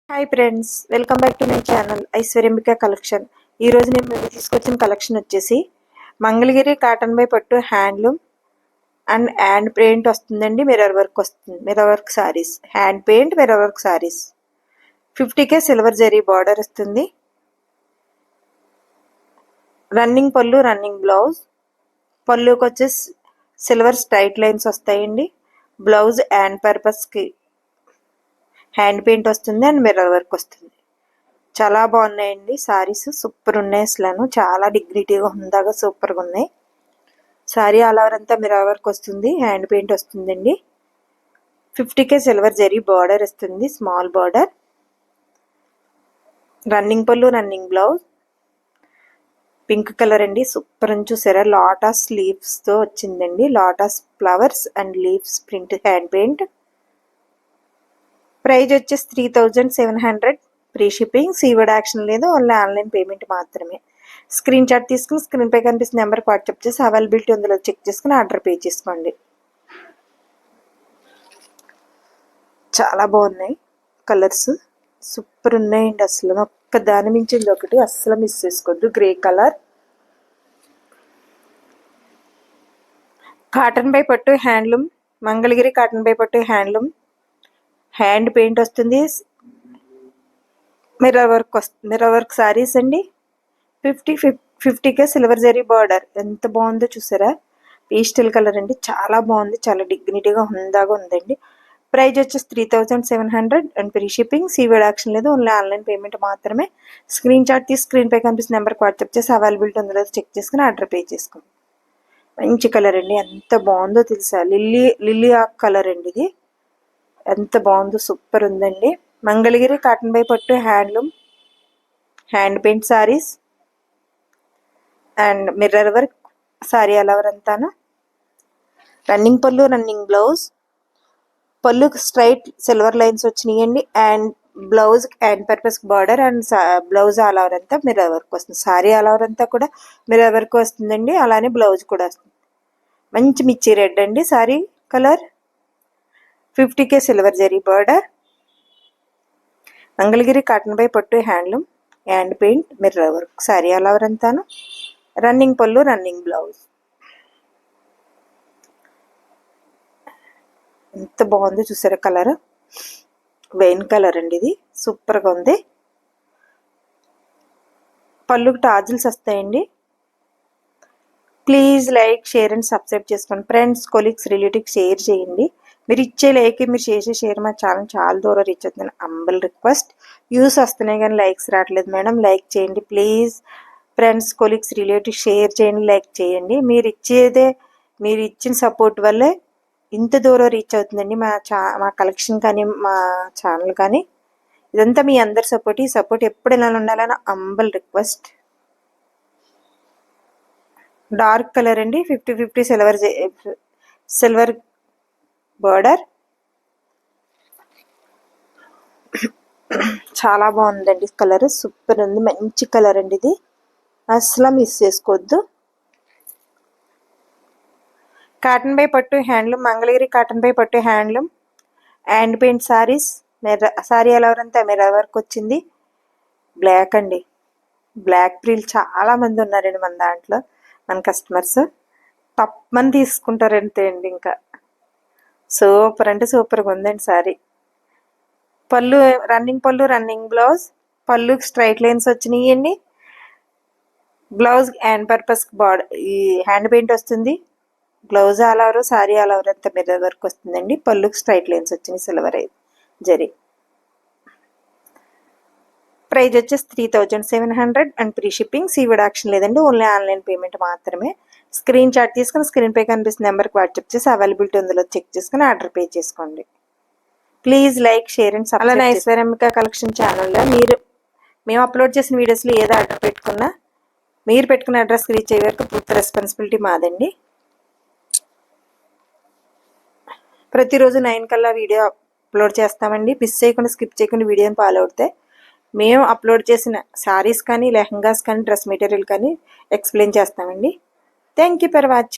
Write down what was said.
Hi friends, welcome back to my channel Aishwaryambika collection. ఈరోజు నేను మీకు తీసుకొచ్చిన కలెక్షన్ వచ్చేసి మంగళగిరి కాటన్ బై పట్టు హ్యాండ్లూమ్ అండ్ హ్యాండ్ పెయింట్ వస్తుందండి. మిర్రర్ వర్క్ వస్తుంది. Mirror work saris, hand paint mirror work saris. 50K silver zari border వస్తుంది. Running పళ్ళు, రన్నింగ్ బ్లౌజ్. పళ్ళుకి వచ్చేసి సిల్వర్ స్ట్రైట్ లైన్స్ వస్తాయండి. బ్లౌజ్ హ్యాండ్ పర్పస్కి హ్యాండ్ పెయింట్ వస్తుంది అండ్ మిర్రర్ వర్క్ వస్తుంది. చాలా బాగున్నాయండి సారీస్, సూపర్ ఉన్నాయి. అసలు చాలా డిగ్నిటీగా ఉందాగా సూపర్గా ఉన్నాయి. సారీ ఆల్ ఓవర్ అంతా మిర్రర్ వర్క్ వస్తుంది, హ్యాండ్ పెయింట్ వస్తుందండి. 50K సిల్వర్ జరీ బార్డర్ వస్తుంది, స్మాల్ బార్డర్. రన్నింగ్ పళ్ళు, రన్నింగ్ బ్లౌజ్. పింక్ కలర్ అండి, సూపర్ అని చూసారా. లాటస్ లీవ్స్తో వచ్చిందండి. Lotus flowers and leaves print hand paint. Price వచ్చేసి 3700. ఫ్రీ షిప్పింగ్, సీవర్డ్ యాక్షన్ లేదు, ఓన్లీ ఆన్లైన్ పేమెంట్ మాత్రమే. స్క్రీన్ షాట్ తీసుకుని స్క్రీన్ పై కనిపిస్తున్న నెంబర్కి వాట్సాప్ చేసి అవైలబిలిటీ ఉందో చెక్ చేసుకుని ఆర్డర్ పే చేసుకోండి. చాలా బాగున్నాయి కలర్స్, సూపర్ ఉన్నాయండి. అసలు ఒక్క దాని మించింది ఒకటి, అస్సలు మిస్ చేసుకోవద్దు. గ్రే కలర్ కాటన్ బై పట్టు హ్యాండ్లూమ్, మంగళగిరి కాటన్ బై పట్టు హ్యాండ్లూమ్. హ్యాండ్ పెయింట్ వస్తుంది, మిర్రర్ వర్క్ సారీస్ అండి. 50K silver zari border. ఎంత బాగుందో చూసారా. పేస్టల్ కలర్ అండి, చాలా బాగుంది. చాలా డిగ్నిటీగా హుందాగా ఉందండి. ప్రైజ్ వచ్చేసి 3700 అండ్ ఫ్రీ షిప్పింగ్, సీవర్డ్ యాక్షన్ లేదు, ఓన్లీ ఆన్లైన్ పేమెంట్ మాత్రమే. స్క్రీన్ షాట్ తీసి స్క్రీన్ పై కనిపిస్తున్న నెంబర్కి వాట్సాప్ చేసి అవైలబిలిటీ ఉందో చెక్ చేసుకుని ఆర్డర్ పే చేసుకోండి. మంచి కలర్ అండి, ఎంత బాగుందో తెలుసా. లిల్లీ ఆక్ కలర్ అండి ఇది. ఎంత బాగుందో, సూపర్ ఉందండి. మంగళగిరి కాటన్ బై పట్టు handloom, hand paint saris and mirror work sari all over అంతాను. రన్నింగ్ పళ్ళు, రన్నింగ్ బ్లౌజ్. పళ్ళు స్ట్రైట్ సిల్వర్ లైన్స్ వచ్చినాయండి. And blouse hand purpose border and blouse all over అంతా మిర్రర్ వర్క్ వస్తుంది. సారీ ఆల్ ఓవర్ అంతా కూడా mirror work వస్తుందండి. అలానే బ్లౌజ్ కూడా వస్తుంది. మంచి మిర్చి రెడ్ అండి sari colour. 50K silver zari border. Mangalagiri cotton by పట్టు handloom, hand paint mirror work sari all over అంతాను. రన్నింగ్ పళ్ళు, రన్నింగ్ బ్లౌజ్. ఎంత బాగుందో చూసారా కలర్. వైన్ కలర్ అండి ఇది, సూపర్గా ఉంది. పళ్ళుకి టాజిల్స్ వస్తాయండి. Please like, share and subscribe చేసుకోండి. ఫ్రెండ్స్, కొలీగ్స్, రిలేటివ్స్ షేర్ చేయండి. మీరు ఇచ్చే లైక్, మీరు చేసే షేర్ మా ఛానల్ చాలా దూరం రీచ్ అవుతుంది. అంబల్ రిక్వెస్ట్. వ్యూస్ వస్తున్నాయి కానీ లైక్స్ రావట్లేదు మేడం, లైక్ చేయండి please. Friends, colleagues, relatives share చేయండి, లైక్ చేయండి. మీరు ఇచ్చిన సపోర్ట్ వల్లే ఇంత దూరం రీచ్ అవుతుందండి మా కలెక్షన్ కానీ మా ఛానల్ కానీ. ఇదంతా మీ అందరి సపోర్ట్. ఈ సపోర్ట్ ఎప్పుడు ఇలా ఉండాలని అంబల్ రిక్వెస్ట్. డార్క్ కలర్ అండి, 50 సిల్వర్ బార్డర్. చాలా బాగుందండి కలర్, సూపర్ ఉంది. మంచి కలర్ అండి ఇది, అసలు మిస్ చేసుకోవద్దు. కాటన్ బై పట్టు హ్యాండ్లూమ్, మంగళగిరి కాటన్ బై పట్టు handloom, hand paint saris. Sorry ఎలా అంతా మిర్రర్ వర్క్ వచ్చింది. బ్లాక్ అండి, బ్లాక్ ప్రిల్ చాలా మంది ఉన్నారండి మన దాంట్లో, మన కస్టమర్స్ తప్పమని తీసుకుంటారు అంతే అండి. ఇంకా సూపర్ అంటే సూపర్గా ఉందండి సారీ. పళ్ళు రన్నింగ్ పళ్ళు, రన్నింగ్ బ్లౌజ్. పళ్ళుకి స్ట్రైట్ లైన్స్ వచ్చినాయండి. బ్లౌజ్ హ్యాండ్ పర్పస్ బార్డర్, ఈ హ్యాండ్ పెయింట్ వస్తుంది. Blouse all over, sorry all over అంతా మిర్రర్ వర్క్ వస్తుందండి. పళ్ళుకి స్ట్రైట్ లైన్స్ వచ్చినాయి సిల్వర్ జరీ. ప్రైజ్ వచ్చేసి 3700 అండ్ ఫ్రీ షిప్పింగ్, సీవర్డ్ యాక్షన్ లేదండి, ఓన్లీ ఆన్లైన్ పేమెంట్ మాత్రమే. స్క్రీన్ షాట్ తీసుకుని స్క్రీన్ పై కనిపిస్తున్న నెంబర్కి వాట్సాప్ చేసి అవైలబిలిటీ ఉందో చెక్ చేసుకుని ఆర్డర్ పే చేసుకోండి. Please like, share and subscribe. అలానే ఐశ్వర్యంబిక కలెక్షన్ ఛానల్లో మేము అప్లోడ్ చేసిన వీడియోస్లో ఏదో ఆర్డర్ పెట్టుకున్నా మీరు పెట్టుకున్న అడ్రస్కి రీచ్ అయ్యే వరకు పూర్తి రెస్పాన్సిబిలిటీ మాదండి. ప్రతిరోజు 9 కల్లా వీడియో అప్లోడ్ చేస్తామండి. మిస్ చేయకుండా, స్కిప్ చేయకుండా వీడియోని ఫాలో అవుతే మేము అప్లోడ్ చేసిన శారీస్ కానీ, లెహంగాస్ కానీ, డ్రెస్ మెటీరియల్ కానీ ఎక్స్ప్లెయిన్ చేస్తామండి. Thank you for watching.